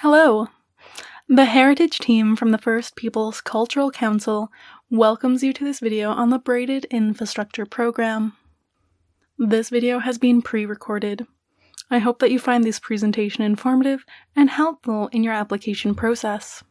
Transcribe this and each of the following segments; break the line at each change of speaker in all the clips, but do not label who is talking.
Hello! The Heritage team from the First Peoples Cultural Council welcomes you to this video on the Braided Infrastructure Program. This video has been pre-recorded. I hope that you find this presentation informative and helpful in your application process.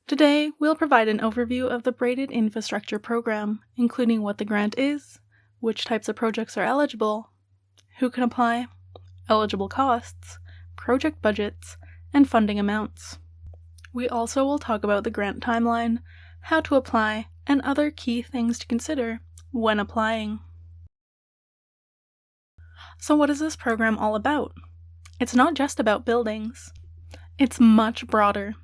Today, we'll provide an overview of the Braided Infrastructure Program, including what the grant is, which types of projects are eligible, who can apply, eligible costs, project budgets, and funding amounts. We also will talk about the grant timeline, how to apply, and other key things to consider when applying. So what is this program all about? It's not just about buildings. It's much broader.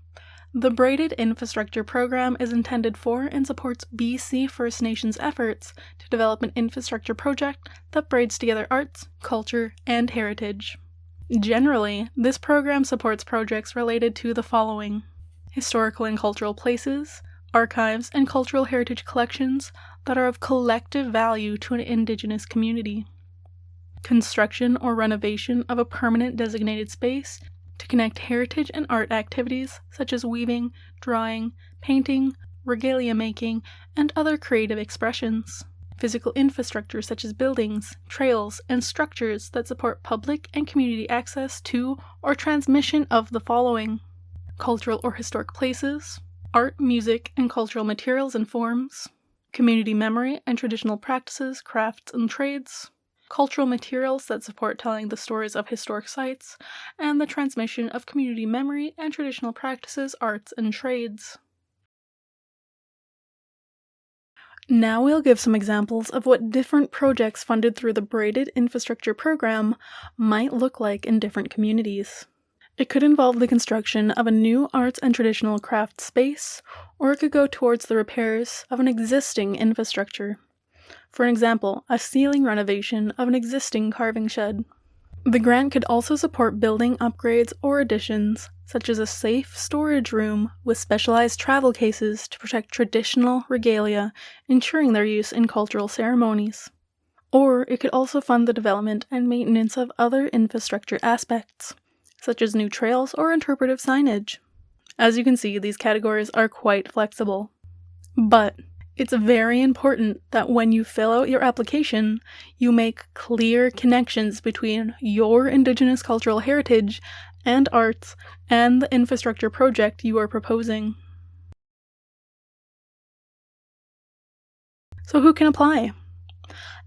The Braided Infrastructure Program is intended for and supports BC First Nations efforts to develop an infrastructure project that braids together arts, culture, and heritage. Generally, this program supports projects related to the following: historical and cultural places, archives, and cultural heritage collections that are of collective value to an Indigenous community, construction or renovation of a permanent designated space to connect heritage and art activities such as weaving, drawing, painting, regalia making, and other creative expressions. Physical infrastructure such as buildings, trails, and structures that support public and community access to or transmission of the following: cultural or historic places, art, music, and cultural materials and forms, community memory and traditional practices, crafts, and trades, cultural materials that support telling the stories of historic sites, and the transmission of community memory and traditional practices, arts, and trades. Now we'll give some examples of what different projects funded through the Braided Infrastructure Program might look like in different communities. It could involve the construction of a new arts and traditional craft space, or it could go towards the repairs of an existing infrastructure. For example, a ceiling renovation of an existing carving shed. The grant could also support building upgrades or additions, such as a safe storage room with specialized travel cases to protect traditional regalia, ensuring their use in cultural ceremonies. Or it could also fund the development and maintenance of other infrastructure aspects, such as new trails or interpretive signage. As you can see, these categories are quite flexible. But it's very important that when you fill out your application, you make clear connections between your Indigenous cultural heritage and arts and the infrastructure project you are proposing. So who can apply?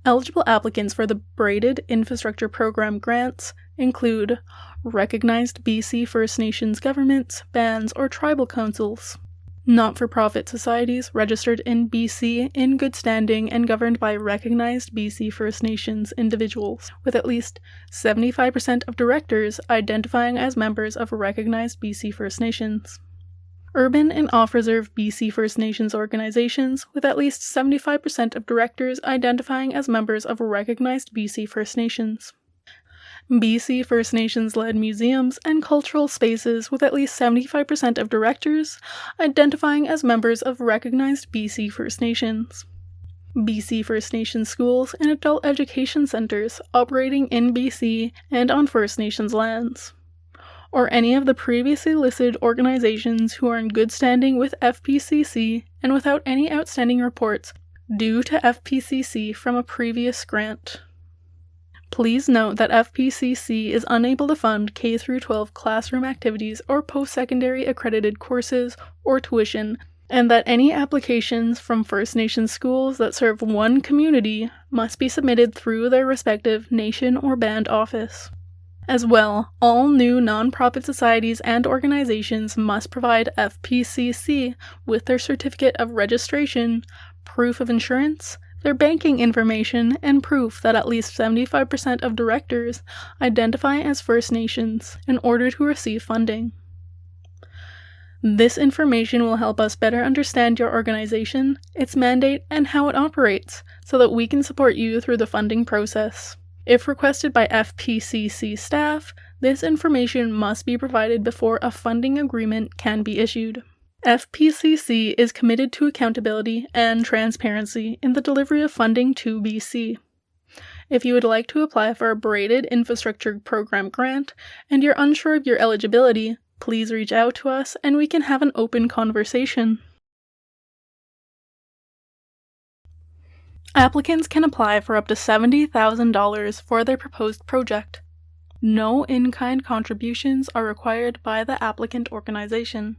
Eligible applicants for the Braided Infrastructure Program grants include recognized BC First Nations governments, bands, or tribal councils, not-for-profit societies registered in BC in good standing and governed by recognized BC First Nations individuals, with at least 75% of directors identifying as members of recognized BC First Nations. Urban and off-reserve BC First Nations organizations, with at least 75% of directors identifying as members of recognized BC First Nations. BC First Nations-led museums and cultural spaces with at least 75% of directors identifying as members of recognized BC First Nations. BC First Nations schools and adult education centers operating in BC and on First Nations lands. Or any of the previously listed organizations who are in good standing with FPCC and without any outstanding reports due to FPCC from a previous grant. Please note that FPCC is unable to fund K-12 classroom activities or post-secondary accredited courses or tuition, and that any applications from First Nations schools that serve one community must be submitted through their respective nation or band office. As well, all new non-profit societies and organizations must provide FPCC with their certificate of registration, proof of insurance, their banking information, and proof that at least 75% of directors identify as First Nations in order to receive funding. This information will help us better understand your organization, its mandate, and how it operates, so that we can support you through the funding process. If requested by FPCC staff, this information must be provided before a funding agreement can be issued. FPCC is committed to accountability and transparency in the delivery of funding to BC. If you would like to apply for a Braided Infrastructure Program grant and you're unsure of your eligibility, please reach out to us and we can have an open conversation. Applicants can apply for up to $70,000 for their proposed project. No in-kind contributions are required by the applicant organization.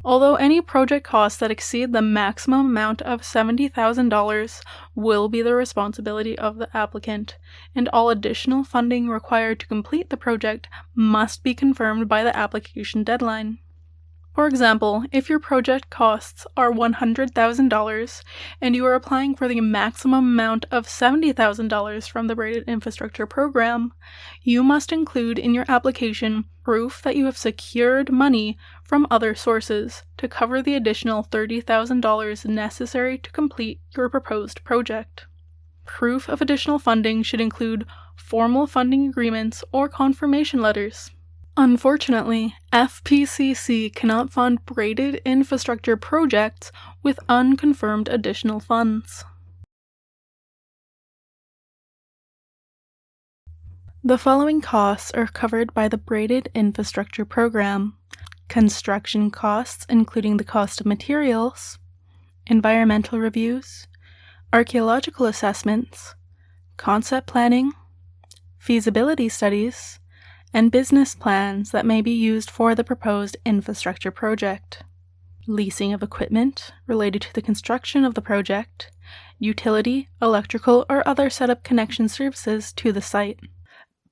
Although any project costs that exceed the maximum amount of $70,000 will be the responsibility of the applicant, and all additional funding required to complete the project must be confirmed by the application deadline. For example, if your project costs are $100,000 and you are applying for the maximum amount of $70,000 from the Braided Infrastructure Program, you must include in your application proof that you have secured money from other sources to cover the additional $30,000 necessary to complete your proposed project. Proof of additional funding should include formal funding agreements or confirmation letters. Unfortunately, FPCC cannot fund braided infrastructure projects with unconfirmed additional funds. The following costs are covered by the Braided Infrastructure Program: construction costs, including the cost of materials, environmental reviews, archaeological assessments, concept planning, feasibility studies, and business plans that may be used for the proposed infrastructure project, leasing of equipment related to the construction of the project, utility, electrical, or other setup connection services to the site.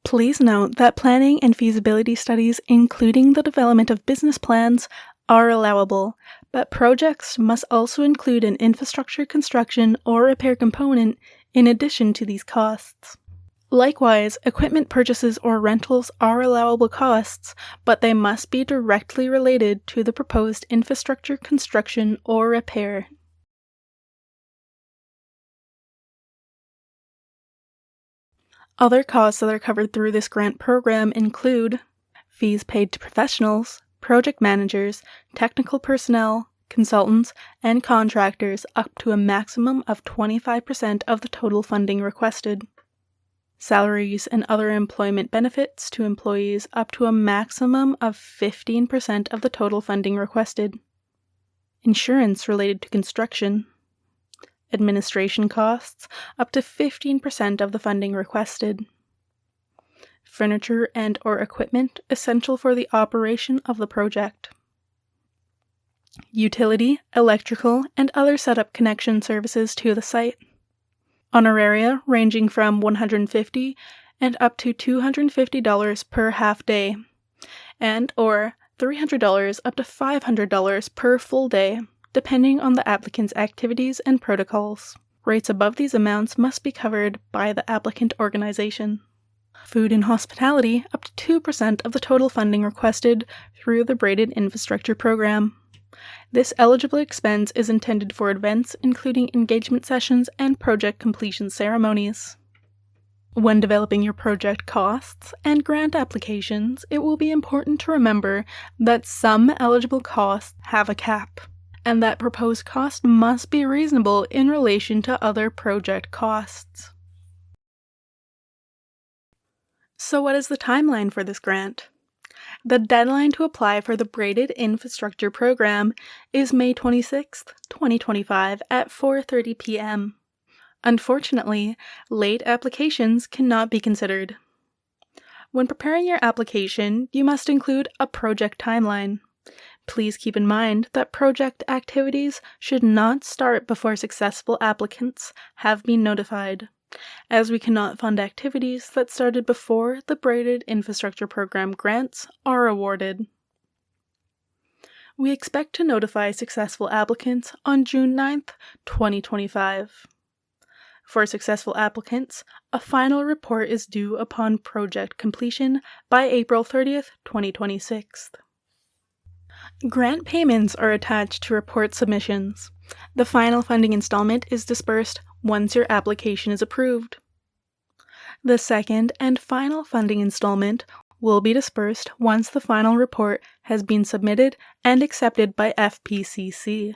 Please note that planning and feasibility studies, including the development of business plans, are allowable, but projects must also include an infrastructure construction or repair component in addition to these costs. Likewise, equipment purchases or rentals are allowable costs, but they must be directly related to the proposed infrastructure construction or repair. Other costs that are covered through this grant program include fees paid to professionals, project managers, technical personnel, consultants, and contractors up to a maximum of 25% of the total funding requested. Salaries and other employment benefits to employees up to a maximum of 15% of the total funding requested. Insurance related to construction. Administration costs up to 15% of the funding requested. Furniture and/or equipment essential for the operation of the project. Utility, electrical, and other setup connection services to the site. Honoraria ranging from $150 and up to $250 per half day, and or $300 up to $500 per full day, depending on the applicant's activities and protocols. Rates above these amounts must be covered by the applicant organization. Food and hospitality up to 2% of the total funding requested through the Braided Infrastructure Program. This eligible expense is intended for events including engagement sessions and project completion ceremonies. When developing your project costs and grant applications, it will be important to remember that some eligible costs have a cap, and that proposed costs must be reasonable in relation to other project costs. So what is the timeline for this grant? The deadline to apply for the Braided Infrastructure Program is May 26, 2025 at 4:30 p.m. Unfortunately, late applications cannot be considered. When preparing your application, you must include a project timeline. Please keep in mind that project activities should not start before successful applicants have been notified, as we cannot fund activities that started before the Braided Infrastructure Program grants are awarded. We expect to notify successful applicants on June 9th, 2025. For successful applicants, a final report is due upon project completion by April 30th, 2026. Grant payments are attached to report submissions. The final funding installment is disbursed once your application is approved. The second and final funding installment will be disbursed once the final report has been submitted and accepted by FPCC.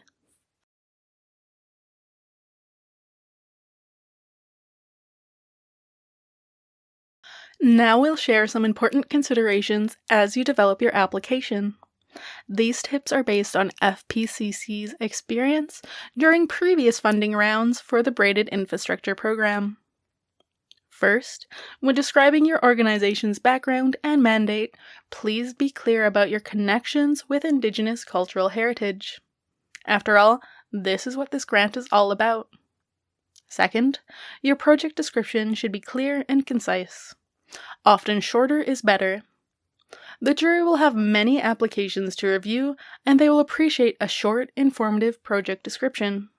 Now we'll share some important considerations as you develop your application. These tips are based on FPCC's experience during previous funding rounds for the Braided Infrastructure Program. First, when describing your organization's background and mandate, please be clear about your connections with Indigenous cultural heritage. After all, this is what this grant is all about. Second, your project description should be clear and concise. Often shorter is better. The jury will have many applications to review, and they will appreciate a short, informative project description.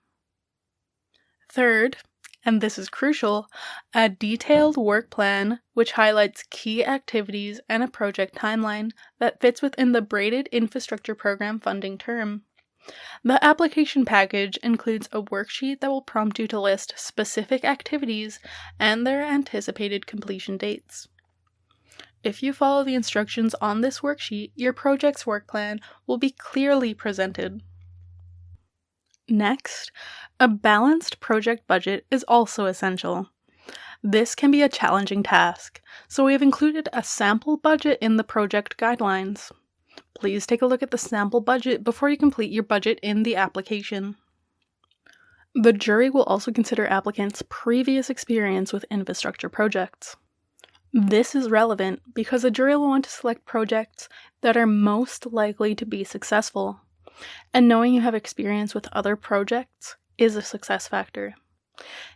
Third, and this is crucial, a detailed work plan which highlights key activities and a project timeline that fits within the Braided Infrastructure Program funding term. The application package includes a worksheet that will prompt you to list specific activities and their anticipated completion dates. If you follow the instructions on this worksheet, your project's work plan will be clearly presented. Next, a balanced project budget is also essential. This can be a challenging task, so we have included a sample budget in the project guidelines. Please take a look at the sample budget before you complete your budget in the application. The jury will also consider applicants' previous experience with infrastructure projects. This is relevant because the jury will want to select projects that are most likely to be successful, and knowing you have experience with other projects is a success factor.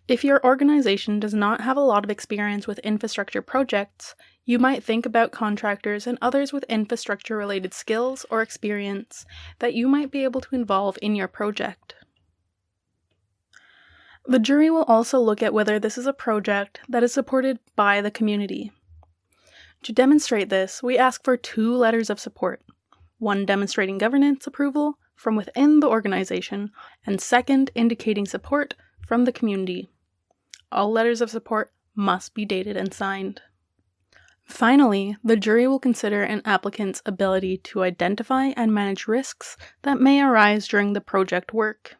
If your organization does not have a lot of experience with infrastructure projects, you might think about contractors and others with infrastructure-related skills or experience that you might be able to involve in your project. The jury will also look at whether this is a project that is supported by the community. To demonstrate this, we ask for 2 letters of support, one demonstrating governance approval from within the organization, and second indicating support from the community. All letters of support must be dated and signed. Finally, the jury will consider an applicant's ability to identify and manage risks that may arise during the project work.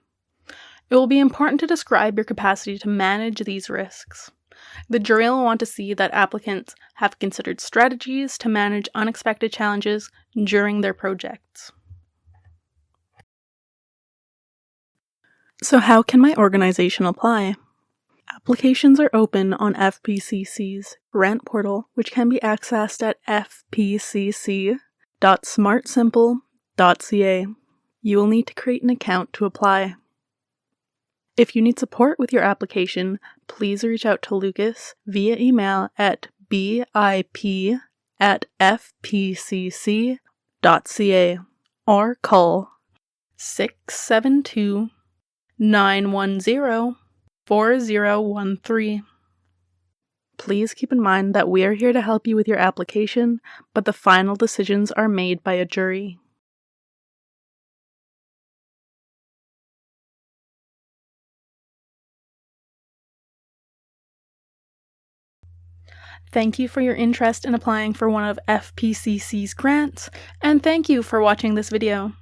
It will be important to describe your capacity to manage these risks. The jury will want to see that applicants have considered strategies to manage unexpected challenges during their projects. So how can my organization apply? Applications are open on FPCC's grant portal, which can be accessed at fpcc.smartsimple.ca. You will need to create an account to apply. If you need support with your application, please reach out to Lucas via email at bip@fpcc.ca or call 672-910-4013. Please keep in mind that we are here to help you with your application, but the final decisions are made by a jury. Thank you for your interest in applying for one of FPCC's grants, and thank you for watching this video.